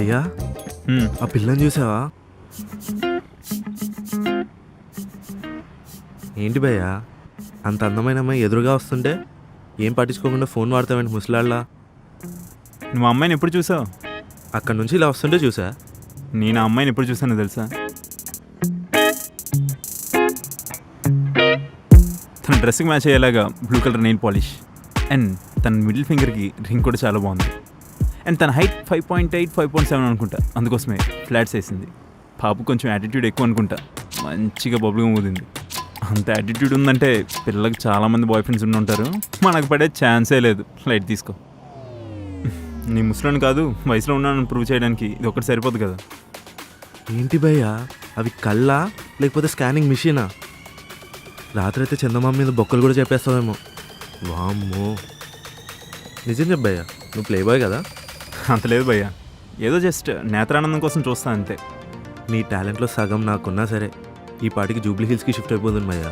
భయ్యా ఆ పిల్లని చూసావా? ఏంటి భయ్యా అంత అందమైన అమ్మాయి ఎదురుగా వస్తుంటే ఏం పట్టించుకోకుండా ఫోన్ వాడతావేంటి ముసలాళ్ళ? నువ్వు అమ్మాయిని ఎప్పుడు చూసావు? అక్కడ నుంచి ఇలా వస్తుంటే చూసా. నేను ఆ అమ్మాయిని ఎప్పుడు చూసానో తెలుసా? తన డ్రెస్కి మ్యాచ్ అయ్యేలాగా blue colour nail polish and తన మిడిల్ ఫింగర్కి రింగ్ కూడా చాలా బాగుంది. అండ్ తన హైట్ 5.8 5.7 అనుకుంటా, అందుకోసమే ఫ్లాట్స్ వేసింది. పాప కొంచెం యాటిట్యూడ్ ఎక్కువ అనుకుంటా, మంచిగా బబుల్గా ఊదింది. అంత యాటిట్యూడ్ ఉందంటే పిల్లలకు చాలామంది బాయ్ ఫ్రెండ్స్ ఉంటారు, మనకు పడే ఛాన్సే లేదు. లైట్ తీసుకో. నీ ముసలోని కాదు, వయసులో ఉన్నానని ప్రూవ్ చేయడానికి ఇది ఒకటి సరిపోదు కదా. ఏంటి భయ్యా అవి కళ్ళా లేకపోతే స్కానింగ్ మిషనా? రాత్రి అయితే చందమామ మీద బొక్కలు కూడా చెప్పేస్తావేమో. వామ్మో, నిజం చెప్పయ్యా, నువ్వు ప్లే బాయ్ కదా? అంత లేదు భయ్యా, ఏదో జస్ట్ నేత్రానందం కోసం చూస్తా అంతే. నీ టాలెంట్లో సగం నాకున్నా సరే ఈ పాటికి జూబ్లీ హిల్స్కి షిఫ్ట్ అయిపోతుంది భయ్యా.